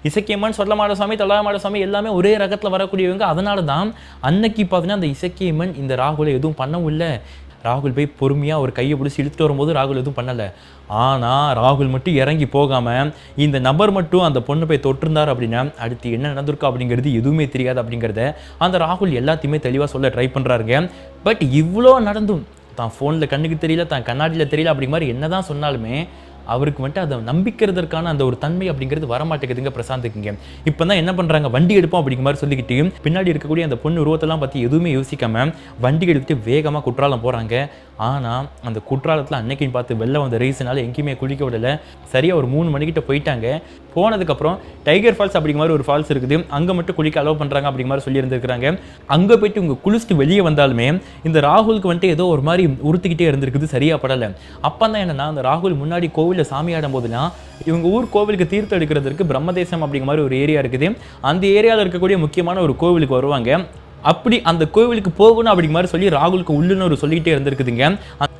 இசக்கியம்மன் சொல்லமாட சாமி தொல்லாமாட சாமி எல்லாமே ஒரே ரகத்தில் வரக்கூடியவங்க. அதனால தான் அன்னைக்கு பார்த்தீங்கன்னா அந்த இசக்கியம்மன் இந்த ராகுலை எதுவும் பண்ணவும் இல்லை. ராகுல் போய் பொறுமையாக ஒரு கையை பிடிச்சி இழுத்துட்டு வரும்போது ராகுல் எதுவும் பண்ணலை. ஆனால் ராகுல் மட்டும் இறங்கி போகாமல் இந்த நபர் மட்டும் அந்த பொண்ணு போய் தொட்டிருந்தார் அப்படின்னா அடுத்து என்ன நடந்திருக்கா அப்படிங்கிறது எதுவுமே தெரியாது அப்படிங்கிறத அந்த ராகுல் எல்லாத்தையுமே தெளிவாக சொல்ல ட்ரை பண்ணுறாருங்க. பட் இவ்வளோ நடந்தும் தான் ஃபோனில் கண்ணுக்கு தெரியல, தான் கண்ணாடியில் தெரியல அப்படிங்கிற மாதிரி என்ன தான் சொன்னாலுமே அவருக்கு வந்துட்டு அதை நம்பிக்கிறதுக்கான அந்த ஒரு தன்மை அப்படிங்கிறது வரமாட்டேங்குதுங்க பிரசாந்துக்குங்க. இப்போ தான் என்ன பண்ணுறாங்க, வண்டி எடுப்போம் அப்படிங்கிற மாதிரி சொல்லிக்கிட்டு பின்னாடி இருக்கக்கூடிய அந்த பொண்ணு உருவத்தெல்லாம் பற்றி எதுவுமே யோசிக்காமல் வண்டி எடுத்துட்டு வேகமாக குற்றாலம் போகிறாங்க. ஆனால் அந்த குற்றாலத்தில் அன்னைக்குன்னு பார்த்து வெளில வந்த ரீசனால் எங்கேயுமே குளிக்க விடலை. சரியாக ஒரு 3 மணிக்கிட்ட போயிட்டாங்க. போனதுக்கப்புறம் டைகர் ஃபால்ஸ் அப்படிங்கிற மாதிரி ஒரு ஃபால்ஸ் இருக்குது, அங்கே மட்டும் குளிக்க அலோவ் பண்ணுறாங்க அப்படிங்கிற மாதிரி சொல்லியிருந்துருக்காங்க. அங்கே போயிட்டு இவங்க குளிச்சுட்டு வெளியே வந்தாலுமே இந்த ராகுலுக்கு வந்துட்டு ஏதோ ஒரு மாதிரி உறுத்திக்கிட்டே இருந்திருக்குது, சரியாக படலை. அப்போ தான் என்னென்னா அந்த ராகுல் முன்னாடி கோவிலில் சாமி ஆடும் போதுனா இவங்க ஊர் கோவிலுக்கு தீர்த்தம் எடுக்கிறதுக்கு பிரம்மதேசம் அப்படிங்கிற மாதிரி ஒரு ஏரியா இருக்குது. அந்த ஏரியாவில் இருக்கக்கூடிய முக்கியமான ஒரு கோவிலுக்கு வருவாங்க. அப்படி அந்த கோவிலுக்கு போகணும் அப்படிங்கிற மாதிரி சொல்லி ராகுலுக்கு உள்ளுன்னு சொல்லிக்கிட்டே இருந்திருக்குதுங்க.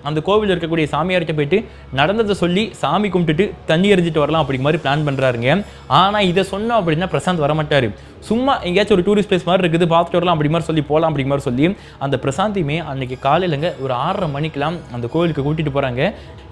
அந்த கோவில் இருக்கக்கூடிய சாமியார்கிட்ட போயிட்டு நடந்ததை சொல்லி சாமி கும்பிட்டுட்டு தண்ணி எறிஞ்சிட்டு வரலாம் அப்படிங்கிற மாதிரி பிளான் பண்ணுறாருங்க. ஆனால் இதை சொன்னோம் அப்படின்னா பிரசாந்த் வரமாட்டார். சும்மா எங்கேயாச்சும் ஒரு டூரிஸ்ட் பிளேஸ் மாதிரி இருக்குது, பார்த்துட்டு வரலாம் அப்படி மாதிரி சொல்லி போகலாம் அப்படிங்கிற மாதிரி சொல்லி அந்த பிரசாந்தியுமே அன்றைக்கி காலையிலங்க ஒரு 6:30 மணிக்கெலாம் அந்த கோவிலுக்கு கூட்டிகிட்டு போகிறாங்க.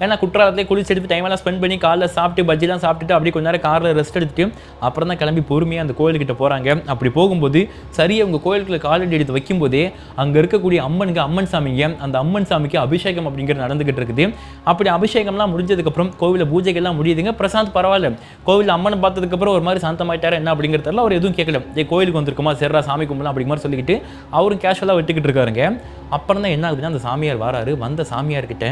ஏன்னா குற்றாலத்திலே குளிச்சு எடுத்து டைமெல்லாம் ஸ்பெண்ட் பண்ணி காலைல சாப்பிட்டு பஜ்ஜிலாம் சாப்பிட்டுட்டு அப்படி கொஞ்ச நேரம் காரில் ரெஸ்ட் எடுத்துட்டு அப்புறம் தான் கிளம்பி பொறுமையாக அந்த கோவில்கிட்ட போகிறாங்க. அப்படி போகும்போது சரியாக அவங்க கோவிலுக்குள்ள காலடி எடுத்து வைக்கும்போதே அங்கே இருக்கக்கூடிய அம்மனுக்கு அம்மன் சாமிங்க, அந்த அம்மன் சாமிக்கு அபிஷேகம் அப்படிங்கிறது நடந்துகிட்டு இருக்குது. அப்படி அபிஷேகம்லாம் முடிஞ்சதுக்கப்புறம் கோவிலில் பூஜைகள்லாம் முடியுதுங்க. பிரசாந்த் பரவாயில்ல, கோவிலில் அம்மனை பார்த்ததுக்கப்புறம் ஒரு மாதிரி சாந்தமாயிட்டாரு என்ன அப்படிங்கிறதெல்லாம் அவர் எதுவும் கேட்கல. கோயிலுக்கு வந்திருக்குமா, சேர்றா சாமி கும்பலாம் அப்படிங்கிற மாதிரி சொல்லிக்கிட்டு அவரும் கேஷுவலாக விட்டுக்கிட்டு இருக்காருங்க. அப்புறம் தான் என்ன ஆகுதுன்னா, அந்த சாமியார் வராரு. வந்த சாமியார்கிட்ட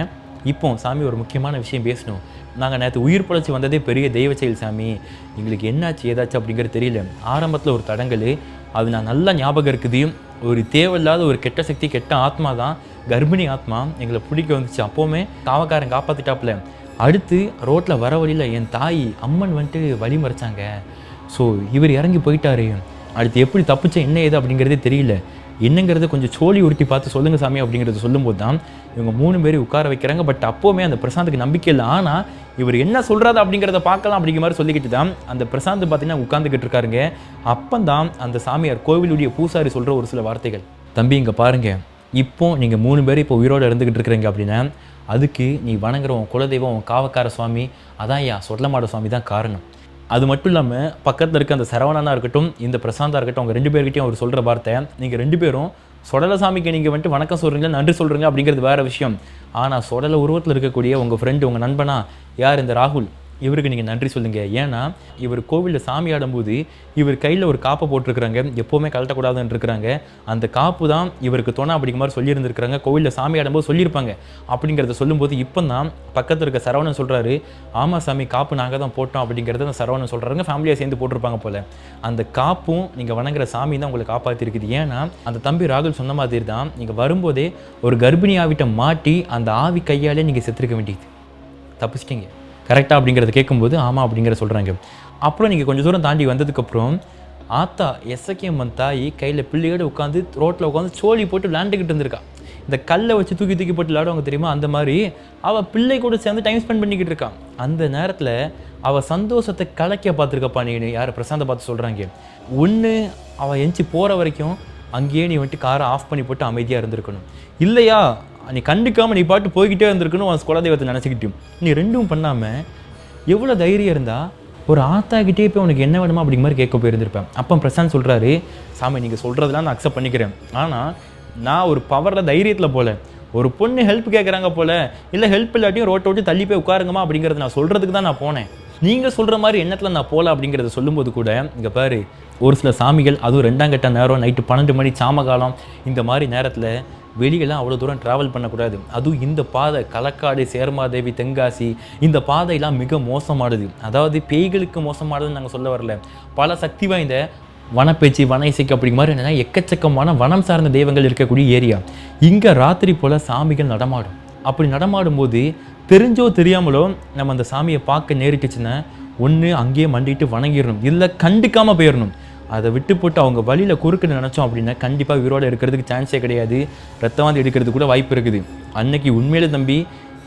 இப்போ சாமி ஒரு முக்கியமான விஷயம் பேசணும், நாங்கள் நேற்று உயிர் பிழைச்சி வந்ததே பெரிய தெய்வ செயல் சாமி, எங்களுக்கு என்னாச்சு ஏதாச்சும் அப்படிங்கிறது தெரியல, ஆரம்பத்தில் ஒரு தடங்கல், அது நான் நல்லா ஞாபகம் இருக்குது, ஒரு தேவையில்லாத ஒரு கெட்ட சக்தி, கெட்ட ஆத்மா தான், கர்ப்பிணி ஆத்மா எங்களை பிடிக்க வந்துச்சு, அப்போவுமே காவக்காரன் காப்பாற்றிட்டாப்புல, அடுத்து ரோட்டில் வர வழியில் என் தாய் அம்மன் வந்துட்டு வழி மறைச்சாங்க, ஸோ இவர் இறங்கி போயிட்டாரு, அடுத்து எப்படி தப்பிச்ச என்ன ஏது அப்படிங்கிறதே தெரியல, என்னங்கிறத கொஞ்சம் சோழி உருட்டி பார்த்து சொல்லுங்கள் சாமி அப்படிங்கிறத சொல்லும்போது தான் இவங்க 3 பேரும் உட்கார வைக்கிறாங்க. பட் அப்போவுமே அந்த பிரசாந்துக்கு நம்பிக்கை இல்லை. ஆனால் இவர் என்ன சொல்கிறாரு அப்படிங்கிறத பார்க்கலாம் அப்படிங்கிற மாதிரி சொல்லிக்கிட்டு தான் அந்த பிரசாந்த் பார்த்தீங்கன்னா உட்காந்துக்கிட்டு இருக்காருங்க. அப்போ தான் அந்த சாமியார் கோவிலுடைய பூசாரி சொல்கிற ஒரு சில வார்த்தைகள், தம்பி இங்கே பாருங்கள், இப்போ நீங்கள் 3 பேர் இப்போ உயிரோடு இருந்துக்கிட்டு இருக்கிறீங்க அப்படின்னா அதுக்கு நீ வணங்குற உன் குலதெய்வம் உன் காவக்கார சுவாமி அதான் ஐயா சொர்லமாட சுவாமி தான் காரணம். அது மட்டும் இல்லாமல் பக்கத்தில் இருக்க அந்த சரவணனாக இருக்கட்டும், இந்த பிரசாந்தாக இருக்கட்டும், அவங்க 2 பேர்கிட்டையும் அவர் சொல்கிற வார்த்தை, நீங்கள் 2 பேரும் சொடலசாமிக்கு நீங்கள் வந்துட்டு வணக்கம் சொல்கிறீங்க, நன்றி சொல்கிறீங்க அப்படிங்கிறது வேறு விஷயம். ஆனால் சொடலை உருவத்தில் இருக்கக்கூடிய உங்கள் ஃப்ரெண்டு, உங்கள் நண்பனா யார், இந்த ராகுல், இவருக்கு நீங்கள் நன்றி சொல்லுங்கள். ஏன்னா இவர் கோவிலில் சாமி ஆடும்போது இவர் கையில் ஒரு காப்பை போட்டிருக்கிறாங்க, எப்போவுமே கழட்டக்கூடாதுன்னு இருக்கிறாங்க, அந்த காப்பு தான் இவருக்கு துணை அப்படிங்கிற மாதிரி சொல்லியிருந்துருக்கிறாங்க, கோவிலில் சாமி ஆடும்போது சொல்லியிருப்பாங்க. அப்படிங்கிறத சொல்லும்போது இப்போ தான் பக்கத்தில் இருக்க சரவணன் சொல்கிறாரு, ஆமாம் சாமி காப்பு நாங்கள் தான் போட்டோம் அப்படிங்கிறத அந்த சரவணன் சொல்கிறாங்க, ஃபேமிலியாக சேர்ந்து போட்டிருப்பாங்க போல், அந்த காப்பும் நீங்கள் வணங்குற சாமி தான் உங்களை காப்பாற்றிருக்குது. ஏன்னா அந்த தம்பி ராகுல் சொன்ன மாதிரி தான் நீங்கள் வரும்போதே ஒரு கர்ப்பிணி ஆவிட்ட மாட்டி அந்த ஆவி கையாலே நீங்கள் செத்துருக்க வேண்டியது, தப்பிச்சிட்டிங்க கரெக்டாக அப்படிங்கிறத கேட்கும்போது ஆமாம் அப்படிங்கிற சொல்கிறாங்க. அப்புறம் நீங்கள் கொஞ்சம் தூரம் தாண்டி வந்ததுக்கப்புறம் ஆத்தா எஸ்எகேஎம் தாய் கையில் பிள்ளையோடு உட்காந்து ரோட்டில் உட்காந்து சோழி போட்டு விளாண்டுக்கிட்டு இருந்திருக்கா. இந்த கல்லை வச்சு தூக்கி தூக்கி போட்டு விளாடுவாங்க தெரியுமா, அந்த மாதிரி அவள் பிள்ளை கூட சேர்ந்து டைம் ஸ்பெண்ட் பண்ணிக்கிட்டு இருக்கான். அந்த நேரத்தில் அவள் சந்தோஷத்தை கலைக்க பார்த்துருக்கப்பா நீ யாரை பிரசாந்தை பார்த்து சொல்கிறாங்க. ஒன்று அவள் எஞ்சி போகிற வரைக்கும் அங்கேயே நீ வந்துட்டு காரை ஆஃப் பண்ணி போட்டு அமைதியாக இருந்திருக்கணும், இல்லையா நீ கண்டுக்காமல் நீ பாட்டு போய்கிட்டே இருந்திருக்கணும் உன் குலதெய்வத்தை நினச்சிக்கிட்டும். நீ 2ம் பண்ணாமல் எவ்வளோ தைரியம் இருந்தால் ஒரு ஆத்தாக்கிட்டே போய் உனக்கு என்ன வேணுமா அப்படிங்கிற மாதிரி கேட்க போயிருந்திருப்பேன். அப்போ பிரசாந்த் சொல்கிறாரு, சாமி நீங்கள் சொல்கிறதெல்லாம் நான் அக்செப்ட் பண்ணிக்கிறேன், ஆனால் நான் ஒரு பவரில் தைரியத்தில் போல, ஒரு பொண்ணு ஹெல்ப் கேட்குறாங்க போல், இல்லை ஹெல்ப் இல்லாட்டியும் ரோட்டை விட்டு தள்ளி போய் உட்காருங்கம்மா அப்படிங்கிறத நான் சொல்கிறதுக்கு தான் நான் போனேன், நீங்கள் சொல்கிற மாதிரி எண்ணத்தில் நான் போகல அப்படிங்கிறத சொல்லும்போது கூட இங்கே பாரு, ஒரு சில சாமிகள் அதுவும் 2ஆம் கட்ட நேரம் நைட்டு 12 மணி சாமகாலம் இந்த மாதிரி நேரத்தில் வெளியெல்லாம் அவ்வளோ தூரம் ட்ராவல் பண்ணக்கூடாது. அதுவும் இந்த பாதை களக்காடு, சேர்மாதேவி, தென்காசி இந்த பாதையெல்லாம் மிக மோசமானது. அதாவது பேய்களுக்கு மோசமானதுன்னு நாங்கள் சொல்ல வரல, பல சக்தி வாய்ந்த வனப்பேச்சு, வன இசைக்கு அப்படிங்கிற மாதிரி என்னென்னா எக்கச்சக்கமான வனம் சார்ந்த தெய்வங்கள் இருக்கக்கூடிய ஏரியா. இங்கே ராத்திரி போல் சாமிகள் நடமாடும். அப்படி நடமாடும்போது தெரிஞ்சோ தெரியாமலோ நம்ம அந்த சாமியை பார்க்க நேரிட்டுச்சுன்னா ஒன்று அங்கேயே மண்டிட்டு வணங்கிடணும், இல்லை கண்டுக்காமல் போயிடணும். அதை விட்டு போட்டு அவங்க வழியில் குறுக்குன்னு நினச்சோம் அப்படின்னா கண்டிப்பாக உயிரோடு இருக்கிறதுக்கு சான்ஸே கிடையாது, ரத்தவாந்தி எடுக்கிறது கூட வாய்ப்பு இருக்குது. அன்னைக்கு உண்மையிலே தம்பி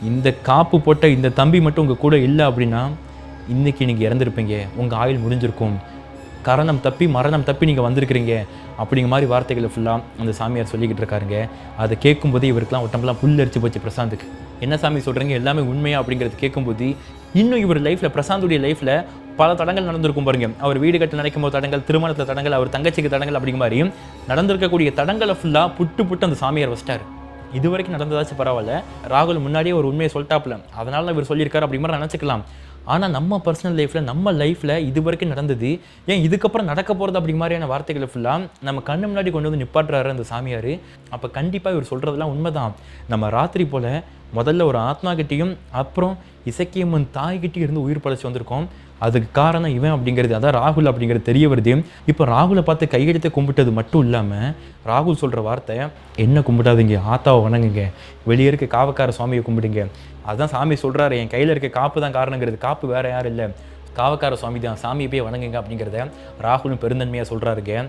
இந்த காப்பு போட்ட இந்த தம்பி மட்டும் உங்கள் கூட இல்லை அப்படின்னா இன்றைக்கி நீங்கள் இறந்துருப்பீங்க, உங்கள் ஆயுள் முடிஞ்சிருக்கும், கரணம் தப்பி மரணம் தப்பி நீங்கள் வந்திருக்கிறீங்க அப்படிங்கிற மாதிரி வார்த்தைகளை ஃபுல்லாக அந்த சாமியார் சொல்லிக்கிட்டு இருக்காருங்க. அதை கேட்கும்போது இவருக்கெல்லாம் உடம்பெல்லாம் புல்லரிச்சு போச்சு பிரசாந்துக்கு. என்ன சாமி சொல்கிறீங்க எல்லாமே உண்மையா அப்படிங்கிறது கேட்கும்போது இன்னும் இவர் லைஃப்பில், பிரசாந்துடைய லைஃப்பில் பல தடங்கள் நடந்திருக்கும் பாருங்க. அவர் வீடு கட்ட நினைக்கும் போது தடங்கள், திருமணத்தில் தடங்கள், அவர் தங்கச்சிக்கு தடங்கள் அப்படிங்கிற மாதிரி நடந்திருக்கக்கூடிய தடங்களை ஃபுல்லாக புட்டு அந்த சாமியார் வச்சிட்டார். இது வரைக்கும் நடந்ததாச்சும் பரவாயில்ல, ராகுல் முன்னாடியே ஒரு உண்மையை சொல்லிட்டாப்புல, அதனால இவர் சொல்லியிருக்காரு அப்படிங்கிற மாதிரி நினச்சிக்கலாம். ஆனால் நம்ம பர்சனல் லைஃப்பில், நம்ம லைஃப்பில் இது வரைக்கும் நடந்தது, ஏன் இதுக்கப்புறம் நடக்க போகிறது அப்படிங்கிற மாதிரியான வார்த்தைகளை ஃபுல்லாக நம்ம கண்ணு முன்னாடி கொண்டு வந்து நிப்பாட்டுறாரு அந்த சாமியார். அப்போ கண்டிப்பாக இவர் சொல்கிறதெல்லாம் உண்மை தான். நம்ம ராத்திரி போல் முதல்ல ஒரு ஆத்மாக்கிட்டையும் அப்புறம் இசக்கியம்மன் தாய்கிட்டையும் இருந்து உயிர் படைச்சு வந்திருக்கோம். அதுக்கு காரணம் இவன் அப்படிங்கிறது, அதான் ராகுல் அப்படிங்கிறது தெரிய வருது. இப்போ ராகுலை பார்த்து கையெடுத்து கும்பிட்டது மட்டும் இல்லாமல் ராகுல் சொல்கிற வார்த்தை, என்ன கும்பிட்டாதீங்க, ஆத்தாவை வணங்குங்க, வெளியே இருக்க காவக்கார சுவாமியை கும்பிடுங்க. அதுதான் சாமி சொல்கிறாரு, என் கையில் இருக்க காப்பு தான் காரணங்கிறது, காப்பு வேறு யாரும் இல்லை, காவக்கார சுவாமி தான், சாமியை போய் வணங்குங்க அப்படிங்கிறத ராகுலும் பெருந்தன்மையாக சொல்கிறாருங்க.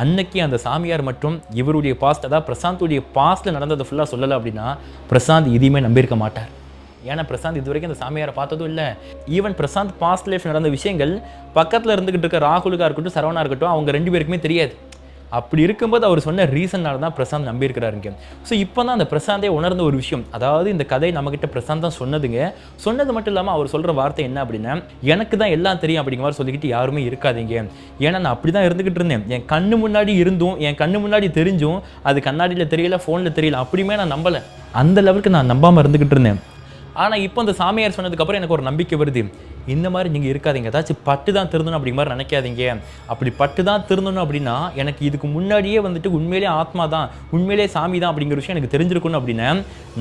அன்னைக்கு அந்த சாமியார் மற்றும் இவருடைய பாஸ்ட், அதாவது பிரசாந்துடைய பாஸ்ட்டில் நடந்ததை ஃபுல்லாக சொல்லலை அப்படின்னா பிரசாந்த் இதையுமே நம்பியிருக்க மாட்டார். ஏன்னா பிரசாந்த் இது வரைக்கும் அந்த சாமியாரை பார்த்ததும் இல்லை. ஈவன் பிரசாந்த் பாஸ்ட் லைஃப் நடந்த விஷயங்கள் பக்கத்தில் இருந்துக்கிட்டு இருக்க ராகுலுக்காக இருக்கட்டும், சரவணா இருக்கட்டும், அவங்க 2 பேருக்குமே தெரியாது. அப்படி இருக்கும்போது அவர் சொன்ன ரீசன்னால தான் பிரசாந்த் நம்பியிருக்கிறாருங்க. ஸோ இப்போ தான் அந்த பிரசாந்தே உணர்ந்த ஒரு விஷயம், அதாவது இந்த கதை நம்மகிட்ட பிரசாந்த் தான் சொன்னதுங்க. சொன்னது மட்டும் இல்லாமல் அவர் சொல்கிற வார்த்தை என்ன அப்படின்னா, எனக்கு தான் எல்லாம் தெரியும் அப்படிங்கிற மாதிரி சொல்லிக்கிட்டு யாருமே இருக்காதீங்க. ஏன்னா நான் அப்படி தான் இருந்துகிட்டு இருந்தேன். என் கண்ணு முன்னாடி இருந்தும் என் கண்ணு முன்னாடி தெரிஞ்சும் அது கண்ணாடியில் தெரியல, ஃபோனில் தெரியல, அப்படியுமே நான் நம்பலை. அந்த லெவலுக்கு நான் நம்பாமல் இருந்துகிட்டு இருந்தேன். ஆனால் இப்போ அந்த சாமியார் சொன்னதுக்கப்புறம் எனக்கு ஒரு நம்பிக்கை வருது. இந்த மாதிரி நீங்கள் இருக்காதீங்க, ஏதாச்சும் பட்டு தான் திருந்தணும் அப்படிங்கிற மாதிரி நினைக்காதீங்க. அப்படி பட்டு தான் திருந்தணும் அப்படின்னா எனக்கு இதுக்கு முன்னாடியே வந்துட்டு உண்மையிலே ஆத்மா தான், உண்மையிலே சாமி தான் அப்படிங்கிற விஷயம் எனக்கு தெரிஞ்சிருக்கணும். அப்படின்னா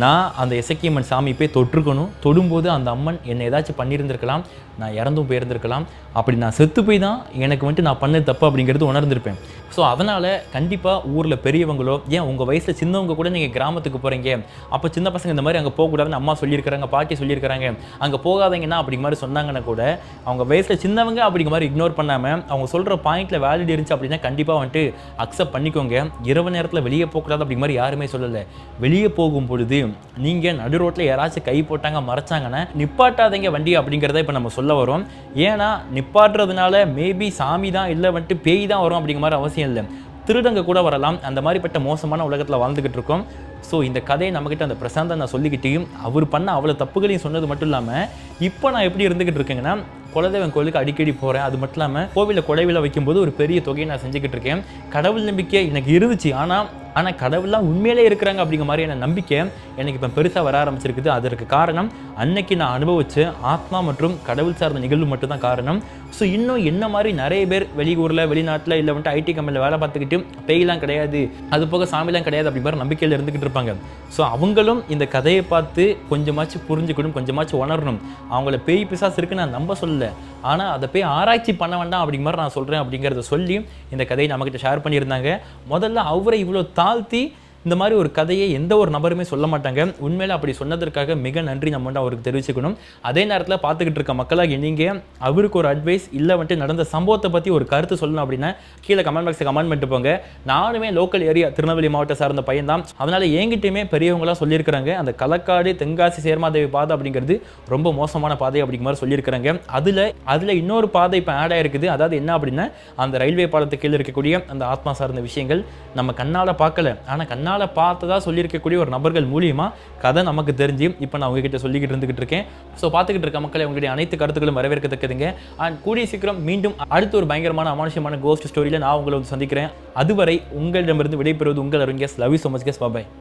நான் அந்த எசக்கியம்மன் சாமி போய் தொட்டிருக்கணும். தொடும்போது அந்த அம்மன் என்னை ஏதாச்சும் பண்ணியிருந்திருக்கலாம், நான் இறந்தும் போயிருந்திருக்கலாம். அப்படி நான் செத்து போய் தான் எனக்கு வந்துட்டு நான் பண்ணது தப்பு அப்படிங்கிறது உணர்ந்திருப்பேன். ஸோ அதனால் கண்டிப்பாக ஊரில் பெரியவங்களோ, ஏன் உங்கள் வயசில் சின்னவங்க கூட நீங்கள் கிராமத்துக்கு போகிறீங்க, அப்போ சின்ன பசங்க இந்த மாதிரி அங்கே போகக்கூடாதுன்னு அம்மா சொல்லியிருக்கிறாங்க, பாட்டி சொல்லியிருக்கிறாங்க, அங்கே போகாதீங்கன்னா அப்படிங்கிற மாதிரி சொன்னாங்கன்னா கூட அவங்க வயசில் சின்னவங்க அப்படிங்கிற மாதிரி இக்னோர் பண்ணாமல் அவங்க சொல்கிற பாயிண்டில் வேலிட் இருந்துச்சு அப்படின்னா கண்டிப்பாக வந்துட்டு அக்செப்ட் பண்ணிக்கோங்க. இரவு நேரத்தில் வெளியே போகக்கூடாது அப்படிங்கிற மாதிரி யாருமே சொல்லலை. வெளியே போகும் பொழுது நீங்கள் நடு ரோட்டில் யாராச்சும் கை போட்டாங்க மறைச்சாங்கன்னா நிப்பாட்டாதீங்க வண்டி அப்படிங்கிறத இப்போ நம்ம சொல்ல வரோம். ஏன்னா நிப்பாட்டுறதுனால மேபி சாமி தான் இல்லை வந்துட்டு பேய் தான் வரும் அப்படிங்கிற மாதிரி அவசியம் இல்லை. திருடங்க கூட வரலாம். அந்த மாதிரிப்பட்ட மோசமான உலகத்தில் வாழ்ந்துக்கிட்டு இருக்கோம். ஸோ இந்த கதையை நம்மக்கிட்ட அந்த பிரசாந்தை நான் சொல்லிக்கிட்டேயும் அவர் பண்ண அவ்வளோ தப்புகளையும் சொன்னது மட்டும் இல்லாமல் இப்போ நான் எப்படி இருந்துக்கிட்டு இருக்கேங்கன்னா, குலதெய்வம் கோயிலுக்கு அடிக்கடி போகிறேன். அது மட்டும் இல்லாமல் கோவிலில் கொடைவில வைக்கும்போது ஒரு பெரிய தொகையை நான் செஞ்சுக்கிட்டு இருக்கேன். கடவுள் நம்பிக்கை எனக்கு இருந்துச்சு. ஆனால் கடவுள்லாம் உண்மையிலே இருக்கிறாங்க அப்படிங்கிற மாதிரியான நம்பிக்கை எனக்கு இப்போ பெருசாக வர ஆரம்பிச்சிருக்குது. அதற்கு காரணம் அன்னைக்கு நான் அனுபவிச்ச ஆத்மா மற்றும் கடவுள் சார்ந்த நிகழ்வு மட்டும்தான் காரணம். ஸோ இன்னும் என்ன மாதிரி நிறைய பேர் வெளியூரில், வெளிநாட்டில் இல்லை வந்துட்டு ஐடி கம்பெனியில் வேலை பார்த்துக்கிட்டு பேய்லாம் கிடையாது, அது போக சாமிலாம் கிடையாது அப்படி மாதிரி நம்பிக்கையில் இருந்துக்கிட்டு இருப்பாங்க. ஸோ அவங்களும் இந்த கதையை பார்த்து கொஞ்சமாச்சும் புரிஞ்சுக்கணும், கொஞ்சமாச்சும் உணரணும். அவங்கள பேய் பிசாசு இருக்குன்னு நான் நம்ப சொல்லலை, ஆனால் அதை போய் ஆராய்ச்சி பண்ண வேண்டாம் அப்படிங்கிற மாதிரி நான் சொல்கிறேன் அப்படிங்கிறத சொல்லி இந்த கதையை நம்மக்கிட்ட ஷேர் பண்ணியிருந்தாங்க. முதல்ல அவரை இவ்வளோ தாழ்த்தி இந்த மாதிரி ஒரு கதையை எந்த ஒரு நபருமே சொல்ல மாட்டாங்க. உண்மையில அப்படி சொன்னதற்காக மிக நன்றி நம்ம வந்து அவருக்கு தெரிவிச்சுக்கணும். அதே நேரத்தில் பார்த்துக்கிட்டு இருக்க மக்களாக நீங்கள் அவருக்கு ஒரு அட்வைஸ் இல்லை வந்துட்டு நடந்த சம்பவத்தை பற்றி ஒரு கருத்து சொல்லணும் அப்படின்னா கீழே கமெண்ட் பாக்ஸில் கமெண்ட் பண்ணிட்டு போங்க. நானுமே லோக்கல் ஏரியா திருநெல்வேலி மாவட்டம் சார்ந்த பையன் தான். அதனால் என்கிட்டயுமே பெரியவங்களாம் சொல்லியிருக்கிறாங்க, அந்த களக்காடு தென்காசி சேர்மாதேவி பாதை அப்படிங்கிறது ரொம்ப மோசமான பாதை அப்படிங்கிற மாதிரி சொல்லியிருக்கிறாங்க. அதில் இன்னொரு பாதை இப்போ ஆட் ஆகிருக்குது. அதாவது என்ன அப்படின்னா, அந்த ரயில்வே பாலத்துக்கு கீழே இருக்கக்கூடிய அந்த ஆத்மா சார்ந்த விஷயங்கள் நம்ம கண்ணால் பார்க்கல, ஆனால் பார்த்ததா சொல்லியிருக்கக்கூடிய ஒரு நபர்கள் மூலியமா கதை நமக்கு தெரிஞ்சு இப்போ நான் உங்ககிட்ட சொல்லிக்கிட்டு இருந்துகிட்டு இருக்கேன். ஸோ பார்த்துக்கிட்டு இருக்க மக்களை உங்களுடைய அனைத்து கருத்துக்களும் வரவேற்கத்தக்கதுங்க. அண்ட் கூடிய சீக்கிரம் மீண்டும் அடுத்த ஒரு பயங்கரமான அமானுஷ்யமான கோஸ்ட் ஸ்டோரியில் நான் உங்களை வந்து சந்திக்கிறேன். அதுவரை உங்களிடமிருந்து விடைபெறுவது உங்கள் Arun. Love you so much. Bye.